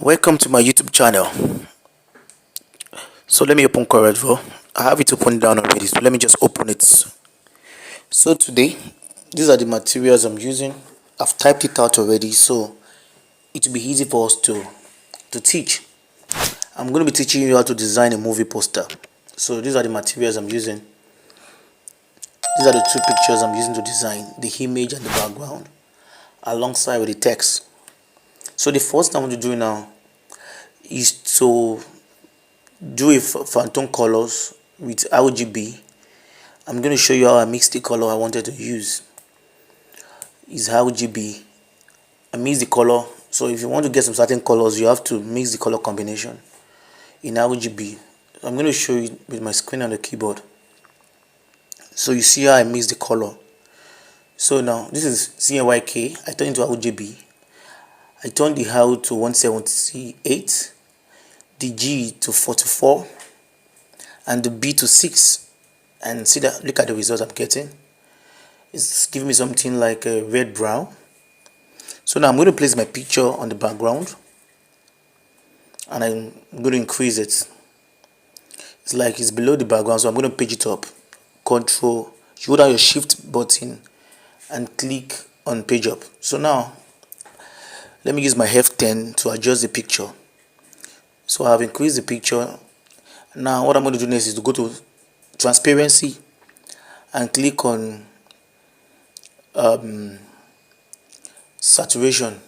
Welcome to my YouTube channel. So let me open Coredraw. I have it open down already, so let me just open it. So today, these are the materials I'm using. I've typed it out already, so it will be easy for us to teach. I'm going to be teaching you how to design a movie poster. So these are the materials I'm using. These are the two pictures I'm using to design the image and the background, alongside with the text. So the first thing I want to do now is to do a phantom colors with RGB. I'm going to show you how I mix the color I wanted to use. Is RGB. I mix the color. So if you want to get some certain colors, you have to mix the color combination in RGB. I'm going to show you with my screen and the keyboard. So you see how I mix the color. So now this is CMYK. I turn into RGB. I turn the R to 178, the G to 44, and the B to 6. And see that, look at the results I'm getting. It's giving me something like a red brown. So now I'm going to place my picture on the background, and I'm going to increase it. It's like it's below the background, so I'm going to page it up. Control, you hold down your shift button and click on page up. So now let me use my F10 to adjust the picture. So I've increased the picture. Now what I'm going to do next is to go to transparency and click on saturation.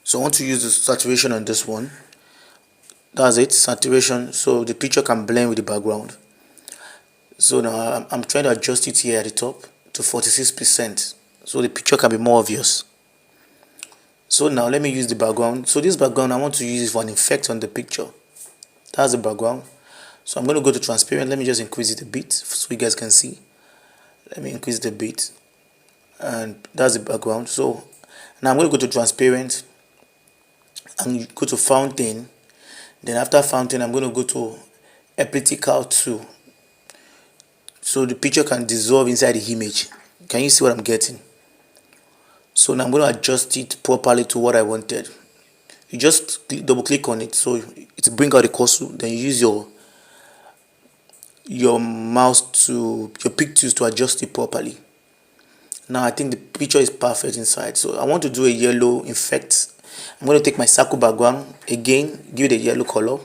So I want to use the saturation on this one. That's it, saturation, so the picture can blend with the background. So now I'm trying to adjust it here at the top to 46%, so the picture can be more obvious. So now let me use the background. So this background I want to use it for an effect on the picture. That's the background. So I'm going to go to transparent. Let me just increase it a bit so you guys can see. Let me increase the bit, and that's the background. So now I'm going to go to transparent and go to fountain. Then after fountain, I'm going to go to epileptical 2, so the picture can dissolve inside the image. Can you see what I'm getting? So now I'm going to adjust it properly to what I wanted. You just double click on it so it bring out the cursor. Then you use your mouse to your pick tools to adjust it properly. Now I think the picture is perfect inside. So I want to do a yellow effect. I'm going to take my circle background again, give it a yellow color.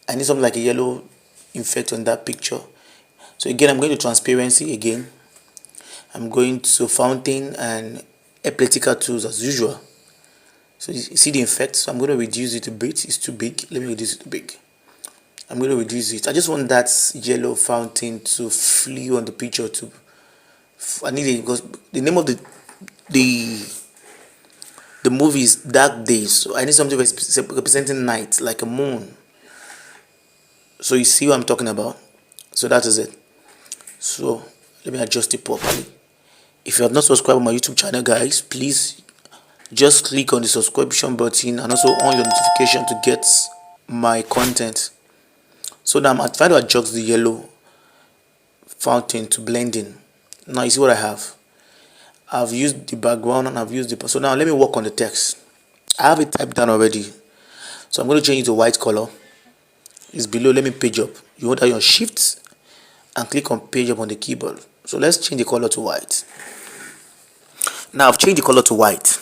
I need something like a yellow effect on that picture. So again, I'm going to transparency again. I'm going to fountain and epileptical tools as usual. So you see the effect. So I'm going to reduce it a bit. It's too big. Let me reduce it big. I'm going to reduce it. I just want that yellow fountain to flee on the picture. I need it because the name of the movie is Dark Days. So I need something representing night, like a moon. So you see what I'm talking about. So that is it. So let me adjust it properly. If you have not subscribed to my YouTube channel, guys, please just click on the subscription button and also on your notification to get my content. So now I'm trying to adjust the yellow fountain to blend in. Now you see what I have. I've used the background and I've used the... So now let me work on the text. I have it typed down already. So I'm going to change it to white color. It's below. Let me page up. You hold down your shift and click on page up on the keyboard. So let's change the color to white. Now I've changed the color to white.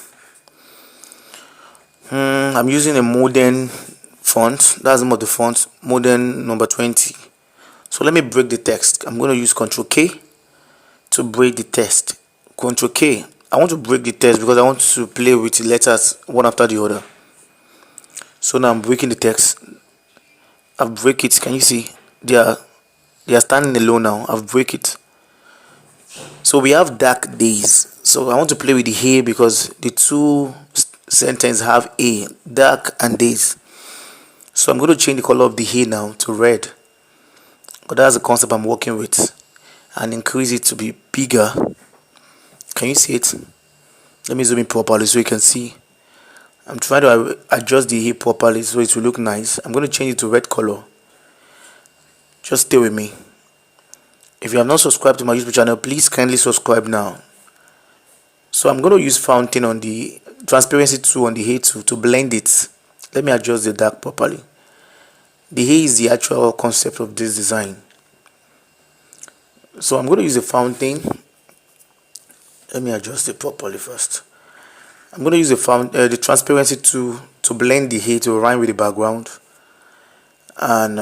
I'm using a modern font. That's the name of the font, modern number 20. So let me break the text. I'm going to use Ctrl K to break the text. Ctrl K. I want to break the text because I want to play with the letters one after the other. So now I'm breaking the text. I've break it. Can you see? They are standing alone now. I've break it. So we have dark days. So I want to play with the A because the two sentences have A, dark and days. So I'm going to change the color of the A now to red. But that's the concept I'm working with, and increase it to be bigger. Can you see it? Let me zoom in properly so you can see. I'm trying to adjust the A properly so it will look nice. I'm going to change it to red color. Just stay with me. If you have not subscribed to my YouTube channel, please kindly subscribe now So I'm going to use fountain on the transparency tool on the hair tool to blend it. Let me adjust the dark properly. The hair is the actual concept of this design. So I'm going to use a fountain. Let me adjust it properly first. I'm going to use the transparency tool to blend the hair to align with the background. And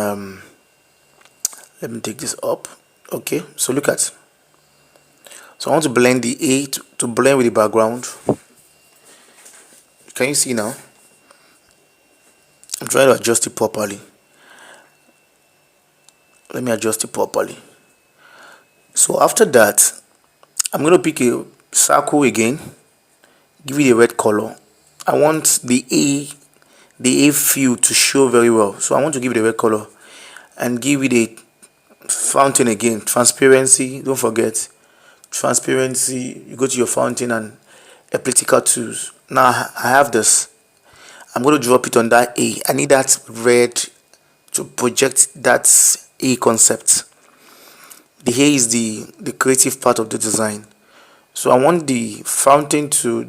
let me take this up. Okay, so look at. So I want to blend the hair to blend with the background. Can you see now? I'm trying to adjust it properly. Let me adjust it properly. So after that, I'm going to pick a circle again, give it a red color. I want the A field to show very well, so I want to give it a red color and give it a fountain again. Transparency, don't forget transparency. You go to your fountain and elliptical tools. Now I have this. I'm going to drop it on that A. I need that red to project that A concept. The A is the creative part of the design. So I want the fountain to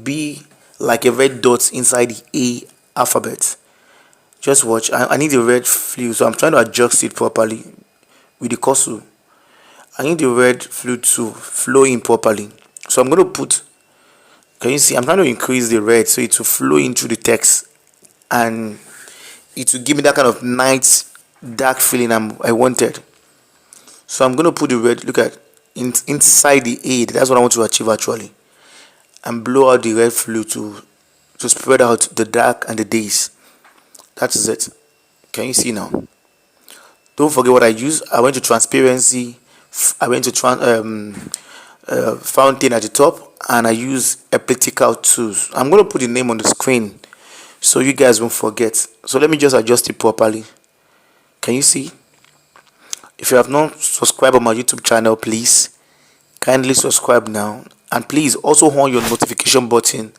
be like a red dot inside the A alphabet. Just watch. I need the red fluid, so I'm trying to adjust it properly with the cursor. I need the red fluid to flow in properly. So I'm going to put. Can you see? I'm trying to increase the red so it will flow into the text, and it will give me that kind of nice dark feeling I wanted. So I'm going to put the red. Look at inside the A. That's what I want to achieve actually, and blow out the red fluid to spread out the dark and the days. That is it. Can you see now? Don't forget what I use. I went to transparency. I went to fountain at the top, and I use elliptical tools. I'm going to put the name on the screen so you guys won't forget. So let me just adjust it properly. Can you see? If you have not subscribed on my YouTube channel, please kindly subscribe now, and please also on your notification button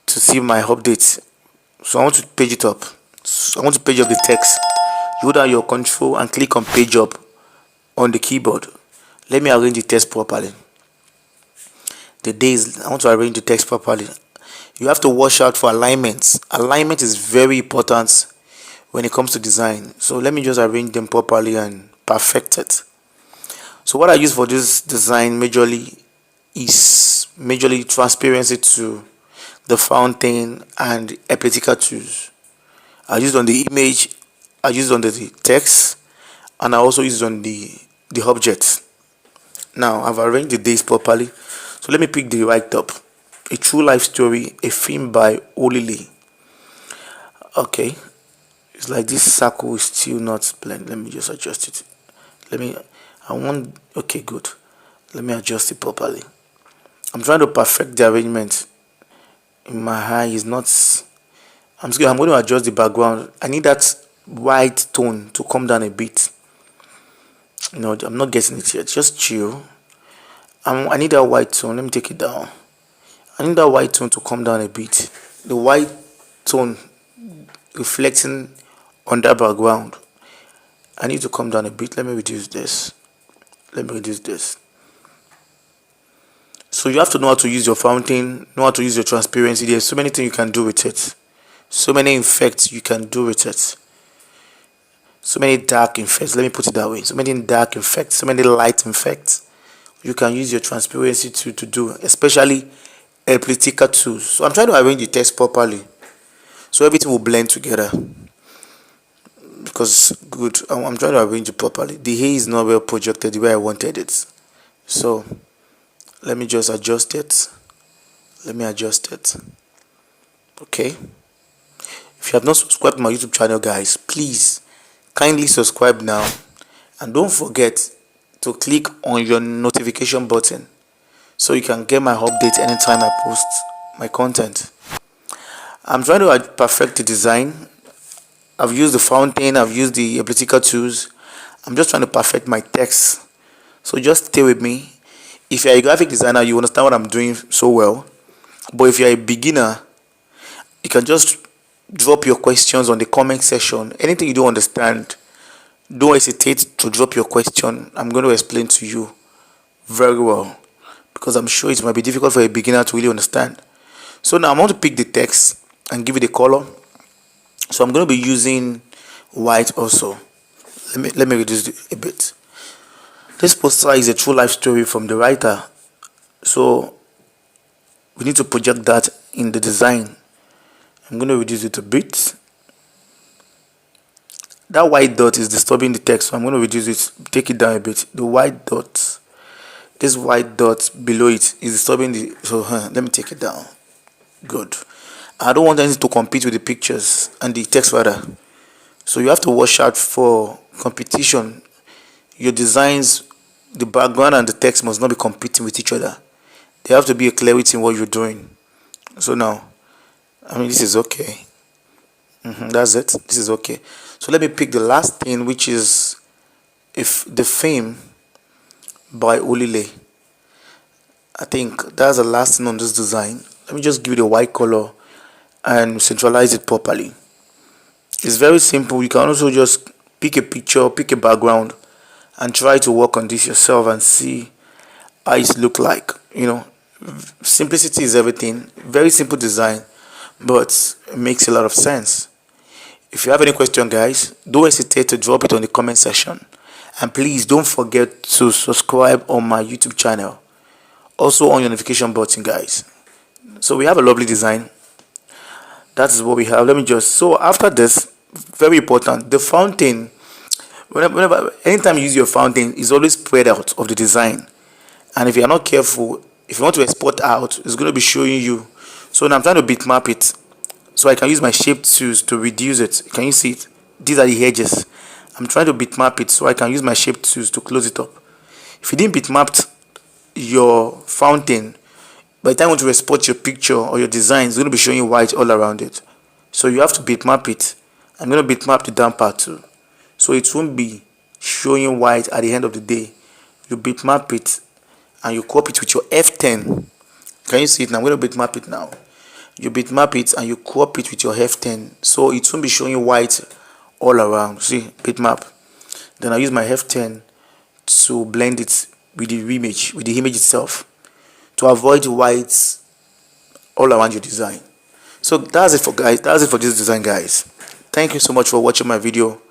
to see my updates. So I want to page it up. So I want to page up the text. You hold down your control and click on page up on the keyboard. Let me arrange the text properly. The days, I want to arrange the text properly. You have to watch out for alignments. Alignment is very important when it comes to design. So let me just arrange them properly and perfect it. So what I use for this design majorly is transparency to the fountain and elliptical tools. I use it on the image, I use it on the text, and I also use it on the object. Now I've arranged the days properly. So let me pick the right up. A True Life Story, a film by Olili. Okay, it's like this circle is still not blend. Let me just adjust it. Okay, good. Let me adjust it properly. I'm trying to perfect the arrangement. In my eye is not. I'm going to adjust the background. I need that white tone to come down a bit. I'm not getting it yet. Just chill. I need that white tone. Let me take it down. I need that white tone to come down a bit. The white tone reflecting on that background. I need to come down a bit. Let me reduce this. So you have to know how to use your fountain, know how to use your transparency. There's so many things you can do with it. So many effects you can do with it. So many dark effects. Let me put it that way. So many dark effects. So many light effects. You can use your transparency to do, especially elliptical tools. So I'm trying to arrange the text properly, so everything will blend together. Because I'm trying to arrange it properly. The hair is not well projected the way I wanted it. So let me just adjust it. Okay. If you have not subscribed to my YouTube channel, guys, please kindly subscribe now, and don't forget to click on your notification button so you can get my updates anytime I post my content. I'm trying to perfect the design. I've used the fountain, I've used the elliptical tools. I'm just trying to perfect my text. So just stay with me. If you're a graphic designer, you understand what I'm doing so well. But if you're a beginner, you can just drop your questions on the comment section. Anything you don't understand, don't hesitate to drop your question. I'm going to explain to you very well. because I'm sure it might be difficult for a beginner to really understand. So now I want to pick the text and give it a color. So I'm going to be using white also. Let me reduce it a bit. This poster is a true life story from the writer, so we need to project that in the design. I'm going to reduce it a bit. That white dot is disturbing the text, so I'm going to reduce it, take it down a bit. The white dot, this white dot below it is disturbing the, so let me take it down. Good. I don't want anything to compete with the pictures and the text rather. So you have to watch out for competition. Your designs, the background and the text must not be competing with each other. There have to be a clarity in what you're doing. So now, this is okay. That's it. This is okay. So let me pick the last thing, which is if the fame by Olile. I think that's the last thing on this design. Let me just give it a white color and centralize it properly. It's very simple. You can also just pick a picture, pick a background, and try to work on this yourself and see how it look like. Simplicity is everything. Very simple design, but it makes a lot of sense. If you have any question, guys, don't hesitate to drop it on the comment section, and please don't forget to subscribe on my YouTube channel, also on your notification button, guys. So we have a lovely design. That is what we have. So after this, very important, the fountain, anytime you use your fountain, is always spread out of the design, and if you are not careful, if you want to export out, it's going to be showing you. So now I'm trying to bitmap it, so I can use my shape tools to reduce it. Can you see it? These are the edges. I'm trying to bitmap it, so I can use my shape tools to close it up. If you didn't bitmap your fountain, by the time you want to export your picture or your design, it's going to be showing you white all around it. So you have to bitmap it. I'm going to bitmap the down part too, so it won't be showing white at the end of the day. You bitmap it and you crop it with your F10. Can you see it now? I'm going to bitmap it now. You bitmap it and you crop it with your F10, so it won't be showing white all around. See, bitmap. Then I use my F10 to blend it with the image itself, to avoid whites all around your design. So that's it for this design, guys. Thank you so much for watching my video.